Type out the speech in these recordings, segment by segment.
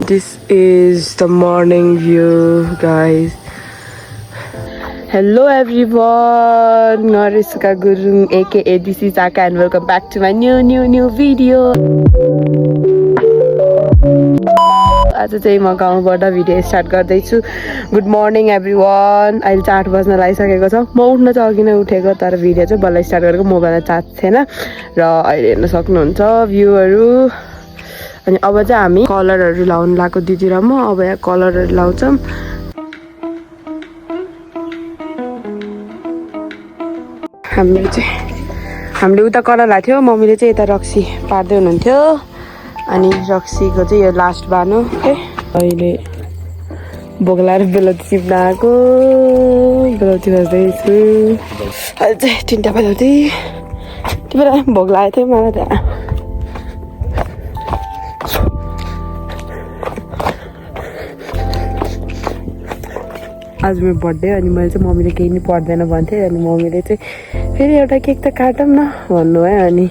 This is the morning view, guys. Hello everyone, Narisuka Gurung aka this is Aka and welcome back to my new video. आज चाहिँ म गाउँबाट video start गर्दैछु. Good morning everyone. अहिले चाहिँ 8 बज्न लागिसकेको छ. म उठ्न चाहिँ अघि नै उठेको, तर भिडियो चाहिँ बल्ल स्टार्ट गरेको. मोबाइलमा चार्ज थिएन र अहिले हेर्न सक्नुहुन्छ भ्यूहरू. अनि अब चाहिँ हामी कलरहरू लाउन लाग्यो दिदी र म. अब यहाँ कलरहरू लाउँछौँ. हामीले उता कलर लाएको थियो, मम्मीले चाहिँ यता रक्सी पार्दै हुनुहुन्थ्यो. अनि रक्सीको चाहिँ यो लास्ट बानो. अहिले बोगलाएर बेलौती चिप्न आएको. बेलौती बस्दैछु. अहिले चाहिँ 3टा बेलौती. तिमीलाई भोग लागेको थियो मलाई त्यहाँ. आज मेरो बर्थडे. अनि मैले चाहिँ मम्मीले केही नि पर्दैन भन्थेँ. अनि मम्मीले चाहिँ फेरि एउटा केक त काटौँ न भन्नु है. अनि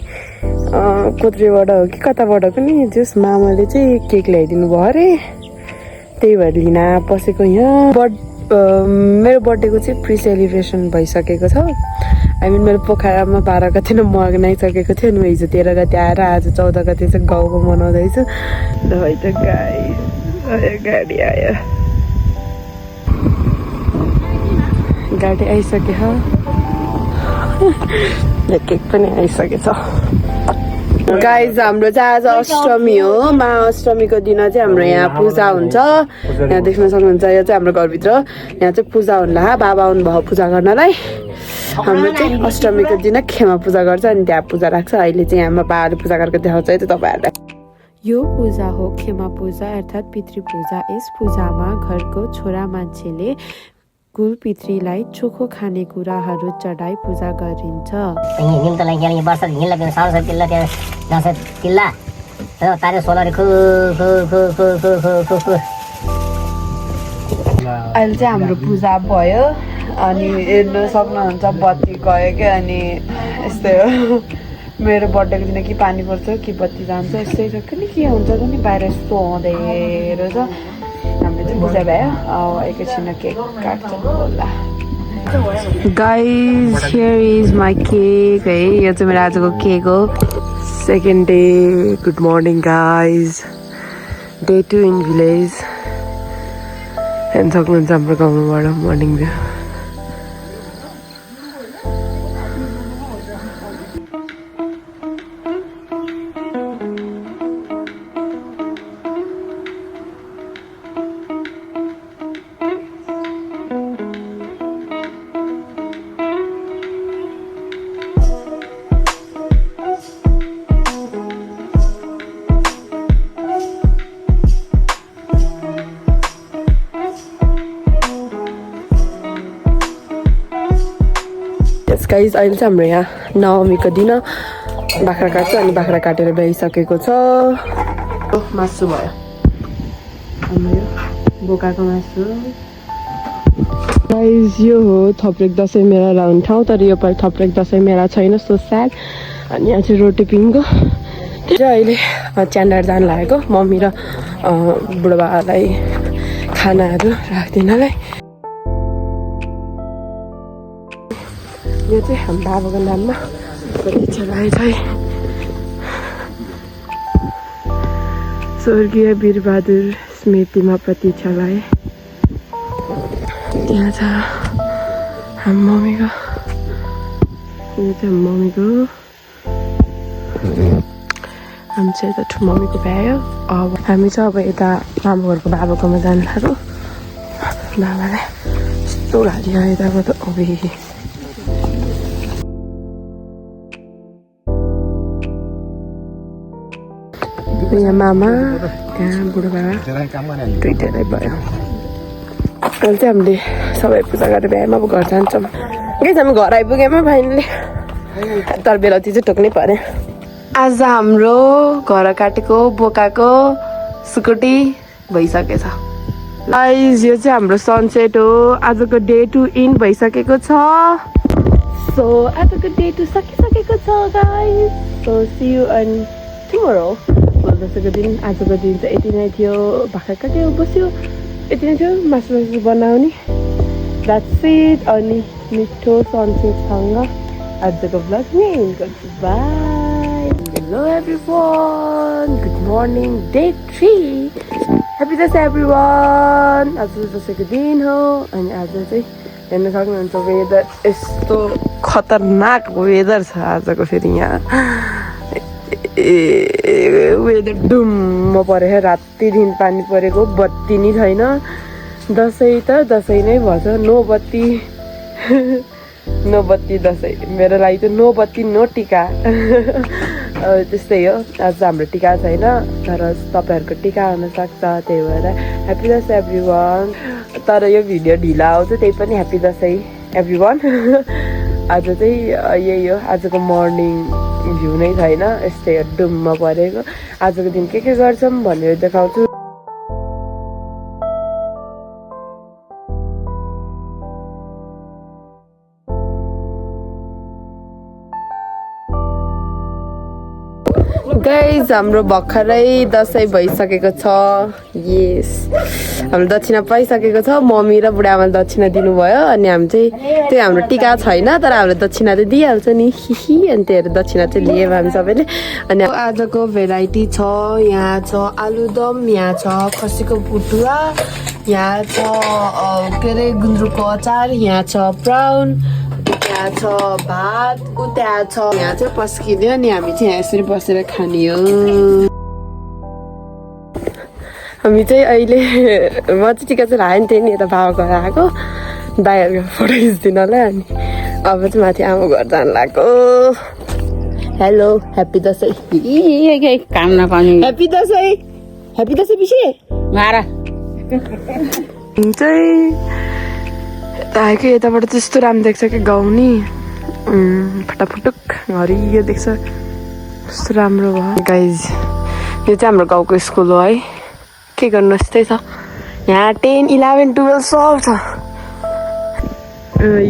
कोत्रेबाट हो कि कताबाट पनि जस मामाले चाहिँ केक ल्याइदिनु भयो अरे. त्यही भएर लिन पसेको यहाँ. मेरो बर्थडेको चाहिँ प्रि सेलिब्रेसन भइसकेको छ. आई मिन मेरो पोखरामा 12 गते नै मनाइसकेको थियो. अनि हिजो 13 गते आएर आज 14 गते चाहिँ गाउँको मनाउँदैछु. है त गाडी आयो. गाडी आइसक्यो. केक पनि आइसकेछ. गाइज हाम्रो चाहिँ आज अष्टमी हो. महाअष्टमीको दिन चाहिँ हाम्रो यहाँ पूजा हुन्छ. यहाँ देख्न सक्नुहुन्छ यो चाहिँ हाम्रो घरभित्र. यहाँ चाहिँ पूजा हुन्ला. बाबा आउनुभयो पूजा गर्नलाई. हाम्रो चाहिँ अष्टमीको दिन खेमा पूजा गर्छ. अनि त्यहाँ पूजा राख्छ. अहिले चाहिँ हाम्रो बाबाले पूजा गरेको देखाउँछ है त तपाईँहरूलाई. यो पूजा हो खेमा पूजा अर्थात् पितृ पूजा. यस पूजामा घरको छोरा मान्छेले कुल पितृलाई चोखो खानेकुराहरू चढाई पूजा गरिन्छ. अहिले चाहिँ हाम्रो पूजा भयो. अनि हेर्न सक्नुहुन्छ बत्ती गयो क्या. अनि यस्तै हो. मेरो बर्थडेको दिन कि पानी पर्छ कि बत्ती जान्छ यस्तै छ. के हुन्छ त नि बाहिर यस्तो हुँदै छ. हाम्रो चाहिँ पूजा भयो. एकैछिन केक काट्छौँ होला. Guys here is my cake है. यो चाहिँ मेरो आजको केक हो. Second day. Good morning guys. Day 2 in village. हेर्न सक्नुहुन्छ हाम्रो गाउँबाट मर्निङ भ्यू. गाइज अहिले चाहिँ हाम्रो यहाँ नवमीको दिन बाख्रा काट्छ. अनि बाख्रा काटेर भ्याइसकेको छ. मासु भयो. हाम्रो बोकाको मासु. गाइज यो हो थप्रेक दसैँ मेला लाउने ठाउँ. तर यो पालि थप्रेक दसैँ मेला छैन. So sad. अनि यहाँ चाहिँ रोटी पिङको अहिले च्यान्डार जानु लागेको. मम्मी र बुढोबालाई खानाहरू राखिदिनलाई. यो चाहिँ हाम्रो बाबाको नाममा प्रतीक्षालाई चाहिँ स्वर्गीय वीरबहादुर स्मृतिमा प्रतीक्षालाई. त्यहाँ छ हाम्रो मम्मीको. यो चाहिँ मम्मीको. हामी चाहिँ यता ठुलो मम्मीको भ्यायो. अब हामी चाहिँ अब यता मामा घरको बाबाकोमा जानु लाग्यो. बाबालाई यस्तो घाँटी आयो यताको त. अब यहाँ मामा त्यहाँ बुढोबाबा दुइटै भयो. अहिले चाहिँ हामीले सबै पूजा गरेर भ्यायौँ. अब घर जान्छौँ. हामी घर आइपुग्यौँ फाइनली. तर बेलौती चाहिँ टोक्नै पर्यो. आज हाम्रो घर काटेको बोकाको सुकुटी भइसकेछ. गाइज यो चाहिँ हाम्रो सनसेट हो. आजको डे 2 इन भइसकेको छ. सो आजको डे 2 सकिसकेको छ guys. So see you on tomorrow. दसैँको दिन आजको दिन चाहिँ यति नै थियो भर्खर काट्यो बस्यो यति नै थियो मासु बनाउने द्याट्स इट अनि मिठो सनसेटसँग आजको ब्लग यहीँ गर्छु bye hello everyone good morning day 3 happy Dashain everyone आज दसैँको दिन हो अनि आज चाहिँ हेर्न सक्नुहुन्छ वेदर यस्तो खतरनाक वेदर छ आजको फेरि यहाँ वेदर डुम्म परेको रातिदेखि पानी परेको बत्ती नि छैन दसैँ त दसैँ नै भन्छ नो बत्ती नो बत्ती दसैँ मेरो लागि चाहिँ नो बत्ती नो टिका त्यस्तै हो आज हाम्रो टिका छैन तर तपाईँहरूको टिका हुनसक्छ त्यही भएर ह्याप्पी दसैँ एभ्रिवान तर यो भिडियो ढिला आउँछ त्यही पनि ह्याप्पी दसैँ एभ्रिवान आज चाहिँ यही हो आजको मर्निङ भ्यू नै छैन यस्तै हो डुम्म परेको आजको दिन के गर्छौँ भनेर देखाउँछु गाइज हाम्रो भर्खरै दसैँ भइसकेको छ यस हाम्रो दक्षिणा पाइसकेको छ मम्मी र बुढाआमाले दक्षिणा दिनुभयो अनि हामी चाहिँ त्यो हाम्रो टिका छैन तर हाम्रो दक्षिणा चाहिँ दिइहाल्छ नि हिही अनि त्योहरू दक्षिणा चाहिँ लियौँ हामी सबैले अनि आजको भेराइटी छ यहाँ छ आलुदम यहाँ छ खसीको भुटुवा यहाँ छ के अरे गुन्द्रुकको अचार यहाँ छ प्राउन यहाँ छ भात त्यहाँ छ यहाँ चाहिँ पस्किँदै अनि हामी चाहिँ यहाँ यसरी बसेर खाने हो हामी चाहिँ अहिले म चाहिँ टिका चाहिँ लगाएँ नि थिएँ नि यता बाबाको घर आएको दाइहरूको फोटो खिचिदिनलाई अनि अब चाहिँ माथि आमा घर जानु लाग्यो हेलो ह्याप्पी दसैँ काम नपाउने ह्याप्पी दसैँ पछि मारा चाहिँ आएको यताबाट त्यस्तो राम्रो देख्छ कि गाउँ नि फटाफुटुक हरियो देख्छ कस्तो राम्रो भयो गाइज यो चाहिँ हाम्रो गाउँको स्कुल हो है के गर्नु यस्तै छ यहाँ 10, 11, 12 सब छ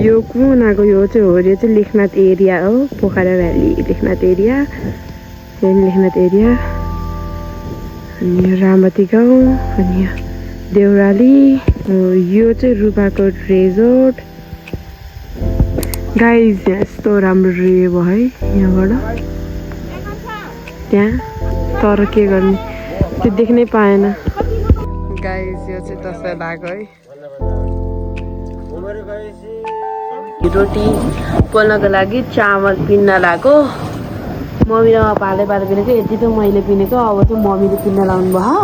यो कुनाको यो चाहिँ हो यो चाहिँ लेखनाथ एरिया हो Pokhara valley Lekhnath area Lekhnath area अनि रामवती गाउँ अनि देउराली यो चाहिँ रूपाको रेजोर्ट गाइज यस्तो राम्रो रे भयो है यहाँबाट त्यहाँ तर के गर्ने त्यो देख्नै पाएन गाइज यो चाहिँ दसैँ लाग्यो है रोटी पोल्नको लागि चामल पिन्न लाग्यो मम्मी र पाले पिनेको यति त मैले पिनेको अब चाहिँ मम्मीले पिन्न लाउनु भयो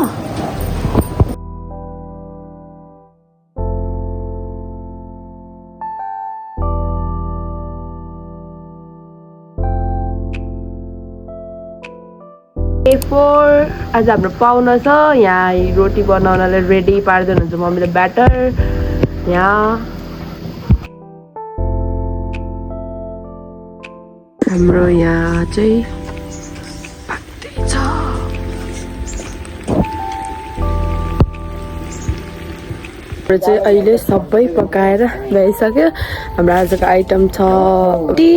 आज हाम्रो पाहुना छ यहाँ रोटी बनाउनलाई रेडी पार्दै हुनुहुन्छ मम्मीले ब्याटर यहाँ हाम्रो यहाँ चाहिँ हाम्रो चाहिँ अहिले सबै पकाएर भइसक्यो हाम्रो आजको आइटम छ रोटी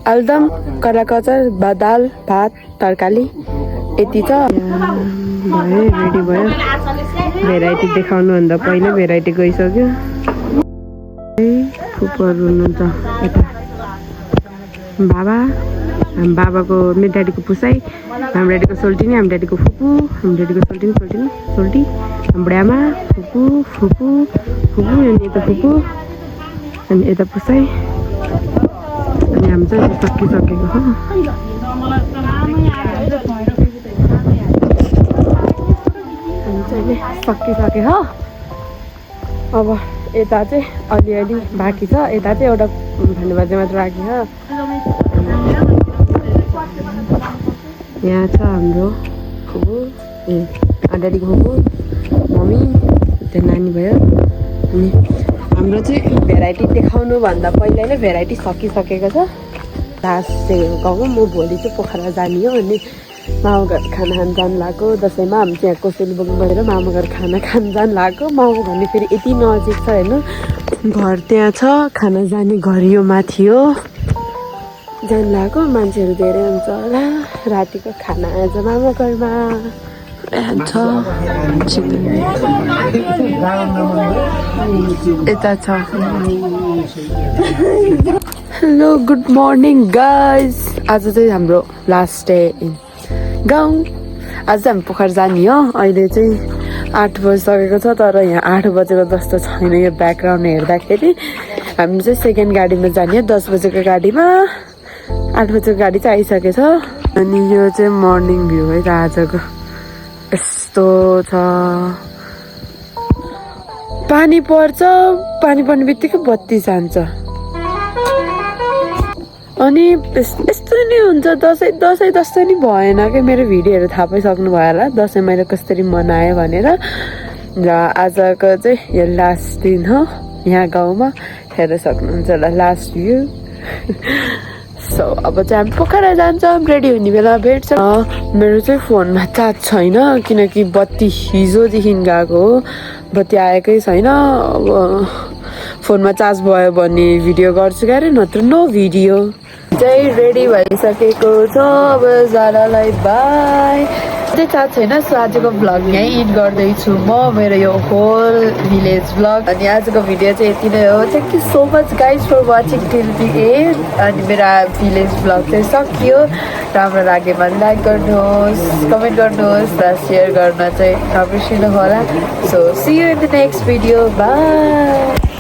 आलुदम कराको अचार दाल भात तरकारी यति छ भयो रेडी भयो भेराइटी देखाउनुभन्दा पहिला भेराइटी गइसक्यो फुपूहरू हुनुहुन्छ यता बाबाको मेरो ड्याडीको पुसाई हाम्रो ड्याडीको सोल्टिनी हाम्रो ड्याडीको फुपू हाम्रो ड्याडीको सोल्टी हाम्रो आमा फुपू अनि यता फुपू अनि यता पुसाई अनि हामी चाहिँ सकिसकेको हो सकिसके हो अब यता चाहिँ अलिअलि बाँकी छ यता चाहिँ एउटा खाने बाजे मात्र बाँकी छ यहाँ छ हाम्रो फुपू ड्याडीको फुपू मम्मी त्यो नानी भयो अनि हाम्रो चाहिँ भेराइटी देखाउनुभन्दा पहिला नै भेराइटी सकिसकेको छ लास्ट चाहिँ गाउँमा म भोलि चाहिँ पोखरा जाने हो अनि मामा घर खाना खान जानु लाग्यो दसैँमा हामी चाहिँ यहाँ कोसेली बोक्नु बसेर मामा घर खाना खान जानु लाग्यो मामा भन्ने फेरि यति नजिक छ हेर्नु घर त्यहाँ छ खाना जाने घर यो माथि हो जान लागेको मान्छेहरू धेरै हुन्छ होला रातिको खाना आज मामा घरमा छ यता छ हेलो गुड मर्निङ गाइज आज चाहिँ हाम्रो लास्ट डे इन गाउँ आज चाहिँ हामी पोखरा जाने हो अहिले चाहिँ 8 बजिसकेको छ तर यहाँ 8 बजेको जस्तो छैन यो ब्याकग्राउन्ड हेर्दाखेरि हामी चाहिँ सेकेन्ड गाडीमा जाने हो 10 बजेको गाडीमा 8 बजेको गाडी चाहिँ आइसकेछ अनि यो चाहिँ मर्निङ भ्यू है त आजको यस्तो छ पानी पर्छ पानी पर्ने बित्तिकै बत्ती जान्छ अनि यस्तो नि हुन्छ दसैँ जस्तो नि भएन कि मेरो भिडियोहरू थाहा पाइसक्नु भयो होला दसैँ मैले कसरी मनाएँ भनेर र आजको चाहिँ यो लास्ट दिन हो यहाँ गाउँमा हेर्न सक्नुहुन्छ होला लास्ट भ्यू सो अब चाहिँ हामी पोखरा जान्छौँ रेडी हुने बेला भेट्छ मेरो चाहिँ फोनमा चार्ज छैन किनकि बत्ती हिजोदेखि गएको हो बत्ती आएकै छैन अब फोनमा चार्ज भयो भने भिडियो गर्छु क्यारे नत्र नो भिडियो चाहिँ रेडी भइसकेको छ अब जारालाई बाई चाहिँ थाहा छैन सो आजको भ्लग यहीँ इन्ड गर्दैछु म मेरो यो होल भिलेज भ्लग अनि आजको भिडियो चाहिँ यति नै हो thank you so much guys for watching till the end अनि मेरो भिलेज भ्लग चाहिँ सकियो राम्रो लाग्यो भने लाइक गर्नुहोस् कमेन्ट गर्नुहोस् र सेयर गर्न चाहिँ नबिर्सिनु होला so see you in the next video by